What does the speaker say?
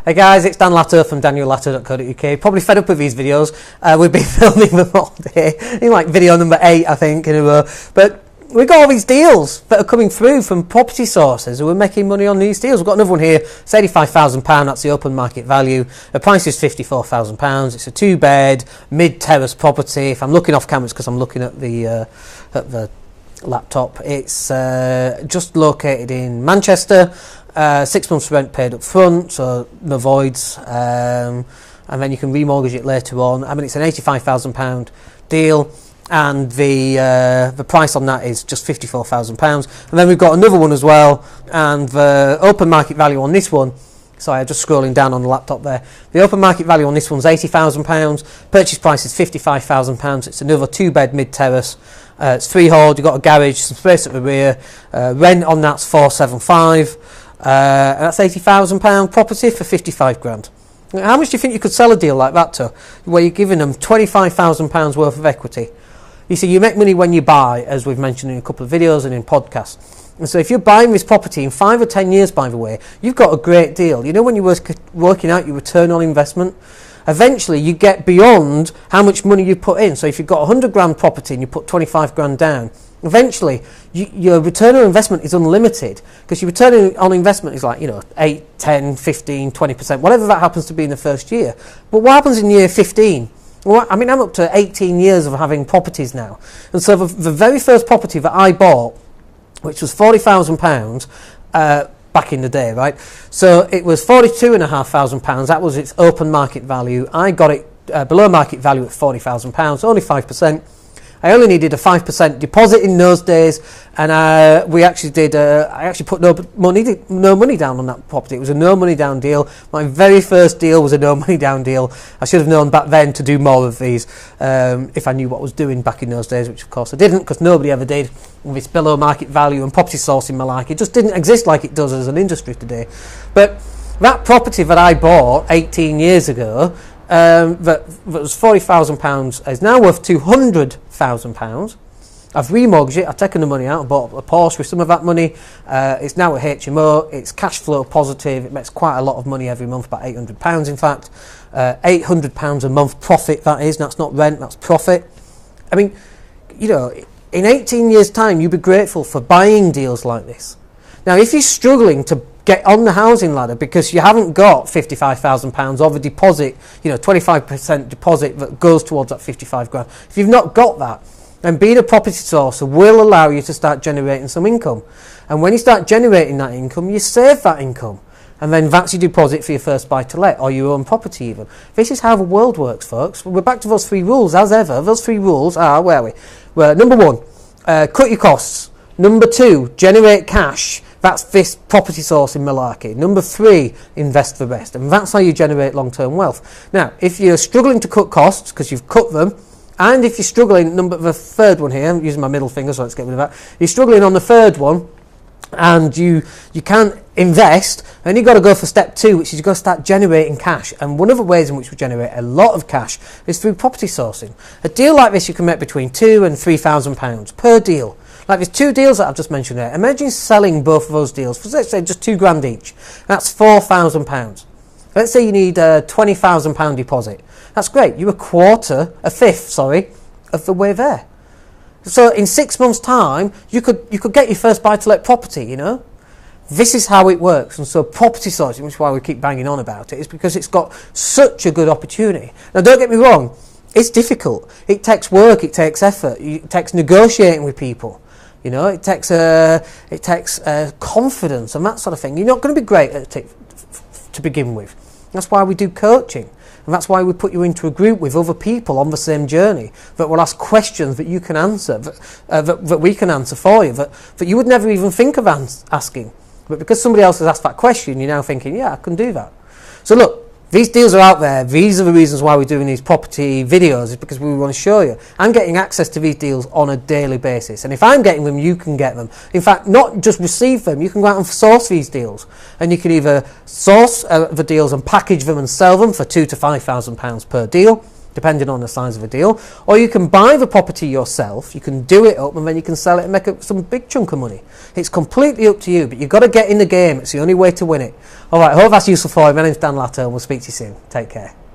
Hey guys, it's Dan Latto from daniellatto.co.uk. Probably fed up with these videos. We've been filming them all day. In like video number 8, I think, in a row. But we've got all these deals that are coming through from property sources who are making money on these deals. We've got another one here. It's £85,000. That's the open market value. The price is £54,000. It's a 2-bed, mid-terrace property. If I'm looking off camera, it's because I'm looking at the laptop. It's just located in Manchester. 6 months rent paid up front, so no voids, and then you can remortgage it later on. I mean, it's an £85,000 deal, and the price on that is just £54,000. And then we've got another one as well, and the open market value on this one, sorry, I'm just scrolling down on the laptop there. The open market value on this one's £80,000. Purchase price is £55,000. It's another 2-bed mid-terrace. It's freehold. You've got a garage, some space at the rear. Rent on that's £475. And that's £80,000 property for 55 grand. How much do you think you could sell a deal like that to, where you're giving them £25,000 worth of equity? You see, you make money when you buy, as we've mentioned in a couple of videos and in podcasts. And so if you're buying this property in 5 or 10 years, by the way, you've got a great deal. You know, when you're working out your return on investment, eventually you get beyond how much money you put in. So if you've got 100 grand property and you put 25 grand down, eventually your return on investment is unlimited, because your return on investment is like, 8, 10, 15, 20%, whatever that happens to be in the first year. But what happens in year 15? Well, I mean, I'm up to 18 years of having properties now. And so the very first property that I bought, which was £40,000 back in the day, right? So it was £42,500. That was its open market value. I got it below market value at £40,000, only 5%. I only needed a 5% deposit in those days, and we actually did. I actually put no money down on that property. It was a no money down deal. My very first deal was a no money down deal. I should have known back then to do more of these if I knew what I was doing back in those days, which of course I didn't, because nobody ever did. With its below market value and property sourcing malarkey, it just didn't exist like it does as an industry today. But that property that I bought 18 years ago, that was £40,000, is now worth £200,000. I've remortgaged it. I've taken the money out and bought a Porsche with some of that money. It's now at HMO. It's cash flow positive. It makes quite a lot of money every month, about £800 in fact. £800 a month profit, that is. That's not rent, that's profit. I mean, in 18 years' time, you'd be grateful for buying deals like this. Now, if you're struggling to get on the housing ladder because you haven't got £55,000 of a deposit, 25% deposit that goes towards that 55 grand. If you've not got that, then being a property sourcer will allow you to start generating some income. And when you start generating that income, you save that income. And then that's your deposit for your first buy-to-let or your own property even. This is how the world works, folks. We're back to those 3 rules, as ever. Those 3 rules are, where are we? Well, number 1, cut your costs. Number 2, generate cash. That's this property sourcing malarkey. Number 3, invest the rest. And that's how you generate long-term wealth. Now, if you're struggling to cut costs because you've cut them, and if you're struggling, the third one here, I'm using my middle finger, so let's get rid of that. You're struggling on the third one, and you can't invest, and you've got to go for step 2, which is you've got to start generating cash. And one of the ways in which we generate a lot of cash is through property sourcing. A deal like this you can make between £2,000 and £3,000 per deal. Like there's 2 deals that I've just mentioned there. Imagine selling both of those deals for, let's say, just £2 grand each. That's £4,000. Let's say you need a £20,000 deposit. That's great. You're a fifth, of the way there. So in 6 months' time, you could get your first buy-to-let property. This is how it works. And so property sourcing, which is why we keep banging on about it, is because it's got such a good opportunity. Now, don't get me wrong. It's difficult. It takes work. It takes effort. It takes negotiating with people. It takes confidence and that sort of thing. You're not going to be great at it to begin with. That's why we do coaching, and that's why we put you into a group with other people on the same journey that will ask questions that you can answer, that we can answer for you, that you would never even think of asking. But because somebody else has asked that question, you're now thinking, yeah, I can do that. So look, these deals are out there. These are the reasons why we're doing these property videos, is because we want to show you. I'm getting access to these deals on a daily basis. And if I'm getting them, you can get them. In fact, not just receive them, you can go out and source these deals. And you can either source the deals and package them and sell them for £2,000 to £5,000 per deal, depending on the size of a deal. Or you can buy the property yourself, you can do it up, and then you can sell it and make some big chunk of money. It's completely up to you, but you've got to get in the game. It's the only way to win it. All right, I hope that's useful for you. My name's Dan Latto, and we'll speak to you soon. Take care.